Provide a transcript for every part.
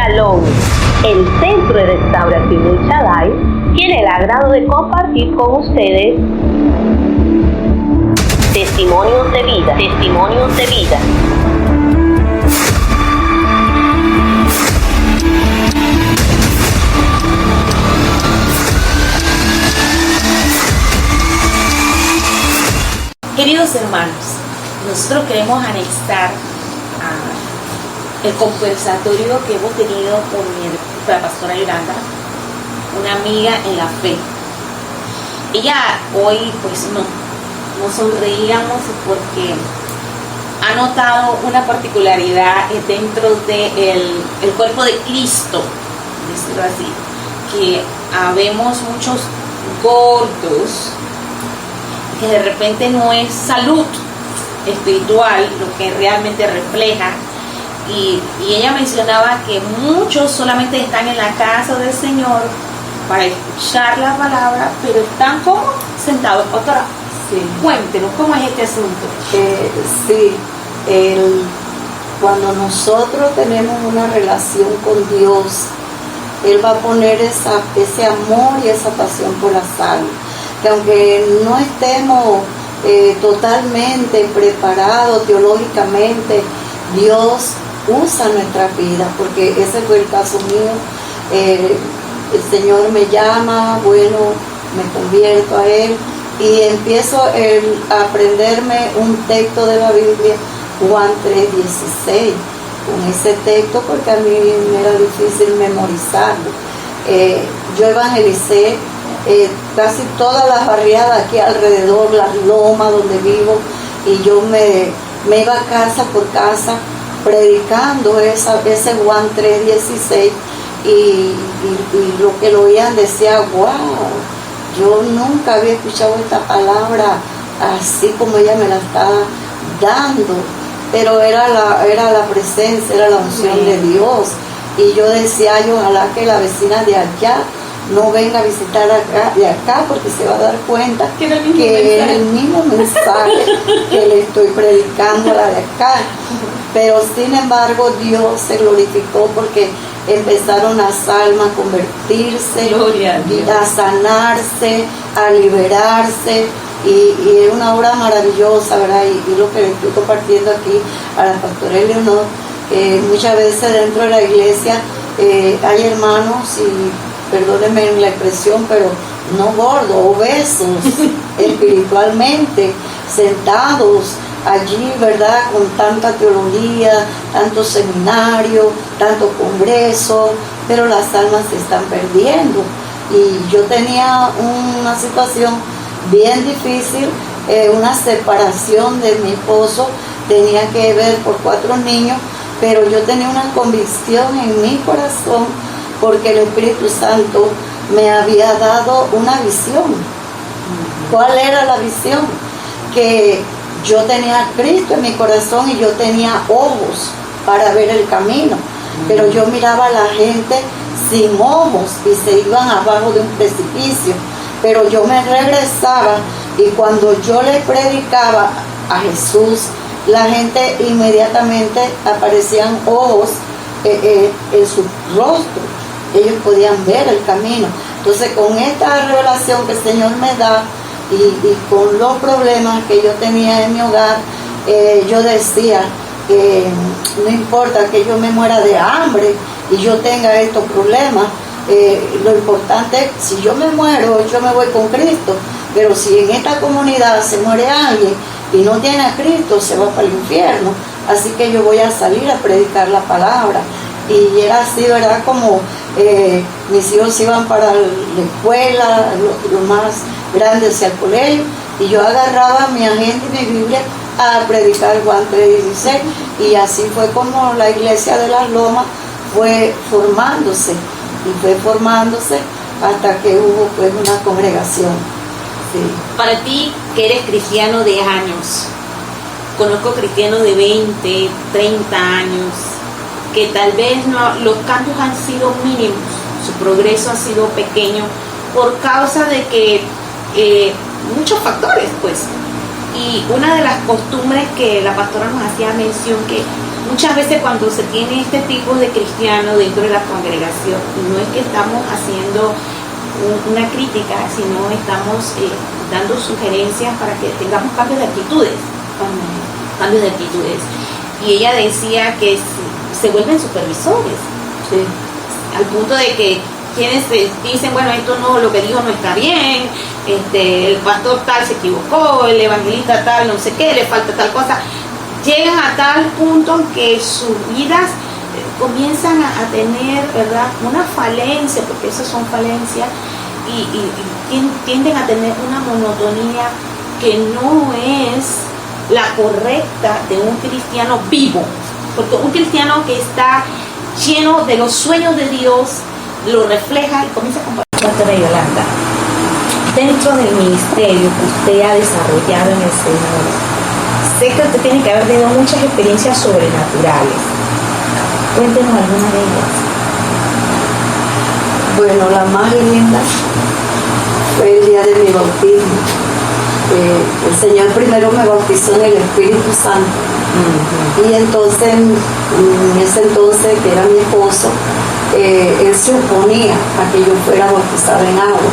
Shalom, el Centro de Restauración El Shaddai, tiene el agrado de compartir con ustedes testimonios de vida, testimonios de vida. Queridos hermanos, nosotros queremos anexar el conversatorio que hemos tenido con la pastora Yolanda, una amiga en la fe. Ella hoy pues nos sonreíamos porque ha notado una particularidad dentro del cuerpo de Cristo, decirlo así, que habemos muchos gordos, que de repente no es salud espiritual lo que realmente refleja. Y ella mencionaba que muchos solamente están en la casa del Señor para escuchar la palabra, pero están como sentados. Pastora, sí. Cuéntenos, ¿cómo es este asunto? Cuando nosotros tenemos una relación con Dios, Él va a poner ese amor y esa pasión por las almas. Que aunque no estemos totalmente preparados teológicamente, Dios usa nuestra vida, porque ese fue el caso mío. El Señor me llama, bueno, me convierto a Él y empiezo a aprenderme un texto de la Biblia, Juan 3:16, con ese texto, porque a mí me era difícil memorizarlo. Yo evangelicé casi todas las barriadas aquí alrededor, las lomas donde vivo, y yo me iba casa por casa predicando ese Juan 3:16, y lo que lo oían decía, wow, yo nunca había escuchado esta palabra así como ella me la estaba dando, pero era la presencia, era la unción de Dios. Y yo decía, ay, ojalá que la vecina de allá no venga a visitar de acá, porque se va a dar cuenta que es el mismo mensaje que le estoy predicando a la de acá. Pero sin embargo Dios se glorificó porque empezaron las almas a convertirse, a sanarse, a liberarse, y es una obra maravillosa, ¿verdad? Y lo que le estoy compartiendo aquí a la pastora Eleonor, muchas veces dentro de la iglesia hay hermanos, y perdónenme la expresión, pero no gordos, obesos espiritualmente, sentados allí, ¿verdad? Con tanta teología, tanto seminario, tanto congreso, pero las almas se están perdiendo. Y yo tenía una situación bien difícil, una separación de mi esposo, tenía que ver por 4 niños, pero yo tenía una convicción en mi corazón, porque el Espíritu Santo me había dado una visión. ¿Cuál era la visión? Que yo tenía a Cristo en mi corazón y yo tenía ojos para ver el camino, pero yo miraba a la gente sin ojos y se iban abajo de un precipicio. Pero yo me regresaba, y cuando yo le predicaba a Jesús, la gente inmediatamente aparecían ojos en su rostro. Ellos podían ver el camino. Entonces, con esta revelación que el Señor me da, y con los problemas que yo tenía en mi hogar, yo decía, no importa que yo me muera de hambre y yo tenga estos problemas, lo importante es, si yo me muero, yo me voy con Cristo, pero si en esta comunidad se muere alguien y no tiene a Cristo, se va para el infierno. Así que yo voy a salir a predicar la palabra. Y era así, ¿verdad? Como mis hijos iban para la escuela, los más grandes hacia el colegio, y yo agarraba mi agenda y mi Biblia a predicar Juan 3:16, y así fue como la iglesia de las Lomas fue formándose, hasta que hubo pues una congregación. Sí. Para ti, que eres cristiano de años, conozco cristianos de 20, 30 años, que tal vez los cambios han sido mínimos, su progreso ha sido pequeño por causa de que muchos factores, pues. Y una de las costumbres que la pastora nos hacía mención, que muchas veces cuando se tiene este tipo de cristiano dentro de la congregación, no es que estamos haciendo una crítica, sino estamos dando sugerencias para que tengamos cambios de actitudes. Cambios de actitudes. Y ella decía que se vuelven supervisores. Sí. Al punto de que quienes dicen, bueno, esto no, lo que dijo no está bien, el pastor tal se equivocó, el evangelista tal no sé qué, le falta tal cosa, llegan a tal punto que sus vidas comienzan a tener, ¿verdad?, una falencia, porque esas son falencias, y tienden a tener una monotonía que no es la correcta de un cristiano vivo, porque un cristiano que está lleno de los sueños de Dios lo refleja y comienza a compartir. Pastora Yolanda, dentro del ministerio que usted ha desarrollado en el Señor, sé que usted tiene que haber tenido muchas experiencias sobrenaturales. Cuéntenos alguna de ellas. Bueno, la más linda fue el día de mi bautismo. El Señor primero me bautizó en el Espíritu Santo. Y entonces, en ese entonces, que era mi esposo, él se oponía a que yo fuera bautizada en agua,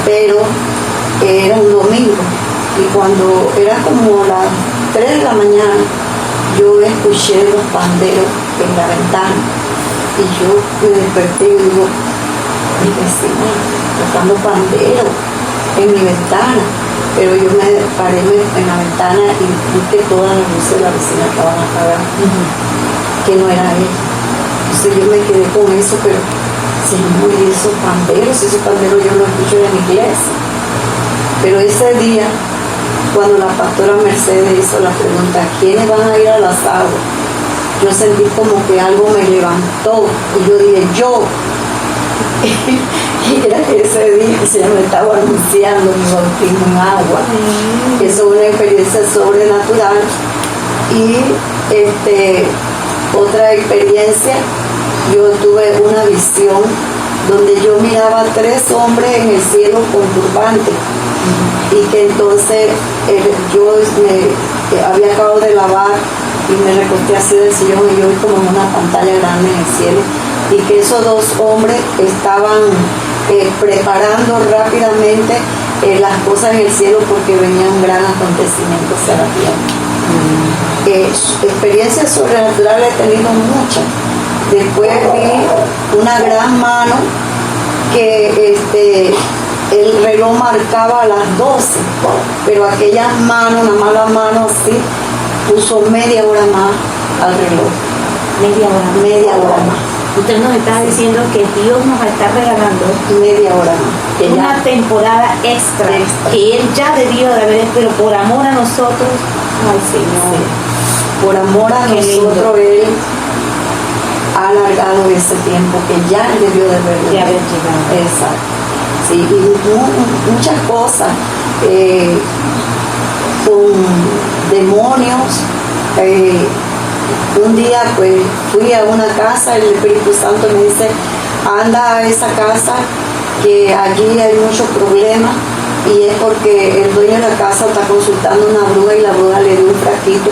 pero era un domingo, y cuando era como las 3 de la mañana, yo escuché los panderos en la ventana, y yo me desperté y digo, mi vecina tocando panderos en mi ventana. Pero yo me paré en la ventana y vi que todas las luces de la vecina estaban apagadas, que no era él. Entonces yo me quedé con eso, pero Señor, y esos panderos yo los escucho en la iglesia. Pero ese día, cuando la pastora Mercedes hizo la pregunta, ¿quiénes van a ir a las aguas?, yo sentí como que algo me levantó, y yo dije, yo. Y era ese día que el Señor me estaba anunciando mi bautismo en agua. Eso es una experiencia sobrenatural. Y otra experiencia, yo tuve una visión donde yo miraba 3 hombres en el cielo con turbante, y que entonces yo me había acabado de lavar y me recosté así del sillón, y yo vi como una pantalla grande en el cielo, y que esos 2 hombres estaban preparando rápidamente las cosas en el cielo, porque venía un gran acontecimiento hacia la tierra. Experiencias sobrenaturales he tenido muchas. Después vi una gran mano que el reloj marcaba a las 12, pero aquellas manos, una mala mano así, puso media hora más al reloj. Media hora más. Usted nos está diciendo que Dios nos va a estar regalando media hora más. Una temporada extra que Él ya debió de haber, pero por amor a nosotros, ay Señor, sí, por amor a nosotros, Él ha alargado ese tiempo que ya debió de haber llegado. Exacto. Sí, y muchas cosas con demonios. Un día pues fui a una casa, el Espíritu Santo me dice, anda a esa casa, que allí hay muchos problemas, y es porque el dueño de la casa está consultando a una bruja, y la bruja le dio un frasquito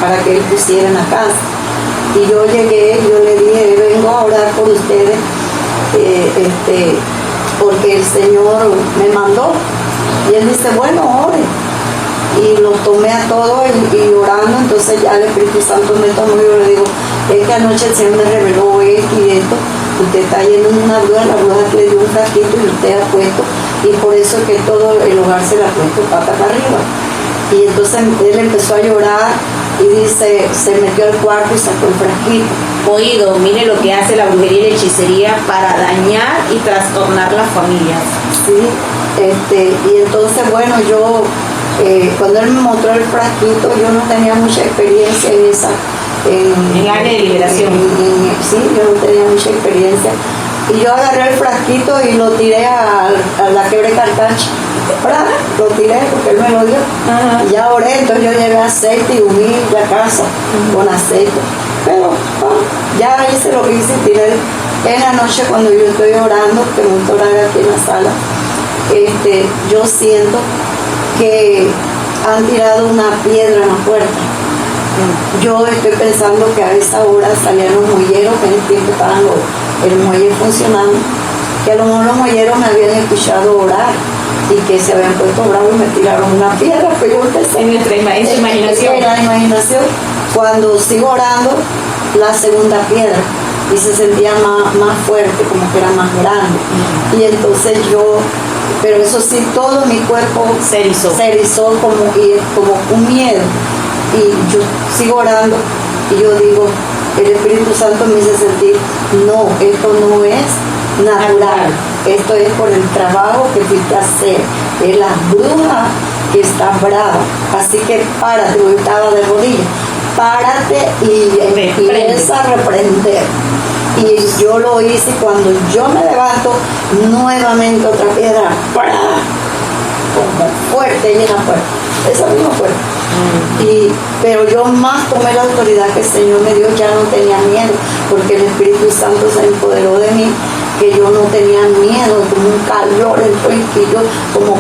para que él pusiera en la casa. Y yo llegué, yo le dije, vengo a orar por ustedes, porque el Señor me mandó. Y él dice, bueno, ore. Y los tomé a todos y orando, entonces ya el Espíritu Santo me tomó, y yo le digo, es que anoche el Señor me reveló esto y esto, usted está yendo en una bruja, la bruja le dio un frasquito y usted ha puesto, y por eso es que todo el hogar se le ha puesto pata para arriba. Y entonces él empezó a llorar y dice, se metió al cuarto y sacó el frasquito. Oído, mire lo que hace la brujería y la hechicería para dañar y trastornar las familias. Sí, y entonces bueno, yo cuando él me mostró el frasquito, yo no tenía mucha experiencia en esa. En área de liberación. Sí, yo no tenía mucha experiencia. Y yo agarré el frasquito y lo tiré a la quebre cartacha. Lo tiré porque él me lo dio. Y ya oré, entonces yo llevé aceite y uní la casa con aceite. Pero ya hice lo que hice, tiré. En la noche cuando yo estoy orando, que me gusta orar aquí en la sala, yo siento que han tirado una piedra en la puerta. Yo estoy pensando que a esa hora salían los muelleros, que en el tiempo estaban el muelle funcionando, que a lo mejor los muelleros me habían escuchado orar y que se habían puesto bravos y me tiraron una piedra, pero yo empecé En nuestra imaginación. en la imaginación, cuando sigo orando, la segunda piedra, y se sentía más fuerte, como que era más grande. Y entonces yo, pero eso sí, todo mi cuerpo Se erizó. como un miedo. Y yo sigo orando y yo digo, el Espíritu Santo me hizo sentir, no, esto no es natural, esto es por el trabajo que fuiste a hacer, es la bruja que está brava, así que párate, yo estaba de rodillas, párate y empieza a reprender. Y yo lo hice, y cuando yo me levanto, nuevamente otra piedra, ¡pra! Como fuerte, llena fuerte, esa misma fuerte. Pero yo más tomé la autoridad que el Señor me dio, ya no tenía miedo, porque el Espíritu Santo se empoderó de mí, que yo no tenía miedo, como un calor y yo como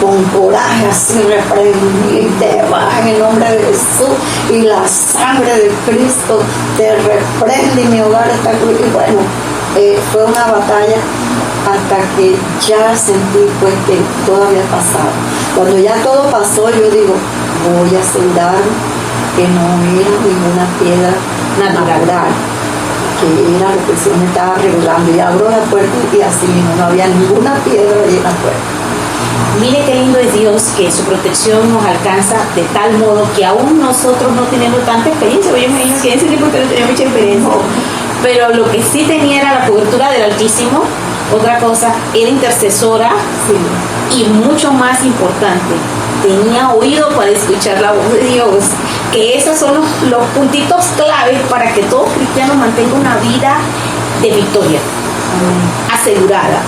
con coraje así reprendí, te vas en el nombre de Jesús, y la sangre de Cristo te reprende y mi hogar está crucificado. Y bueno, fue una batalla hasta que ya sentí pues que todo había pasado. Cuando ya todo pasó, yo digo, voy a asegurar que no era ninguna piedra natural, que era lo que el Señor me estaba revelando. Y abro la puerta y así mismo no había ninguna piedra en la puerta. Mire qué lindo es Dios, que su protección nos alcanza de tal modo que aún nosotros no tenemos tanta experiencia. Yo me imagino que en ese tiempo usted no tenía mucha experiencia. Pero lo que sí tenía era la cobertura del Altísimo. Otra cosa, era intercesora. Sí. Y mucho más importante, tenía oído para escuchar la voz de Dios. Que esos son los puntitos claves para que todo cristiano mantenga una vida de victoria. Asegurada.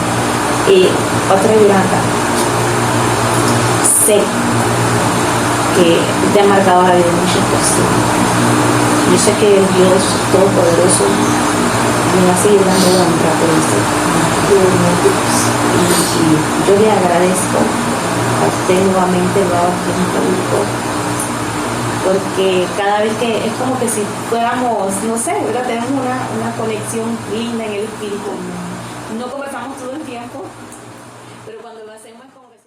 Otra Yolanda. Sé que te ha marcado la vida de muchas personas. Yo sé que Dios Todopoderoso me va a seguir dando honra por eso. Y yo le agradezco a usted nuevamente, lo hago aquí en público, porque cada vez que es como que si fuéramos, no sé, ¿verdad? Tenemos una conexión linda en el espíritu. No conversamos todo el tiempo, pero cuando lo hacemos es como que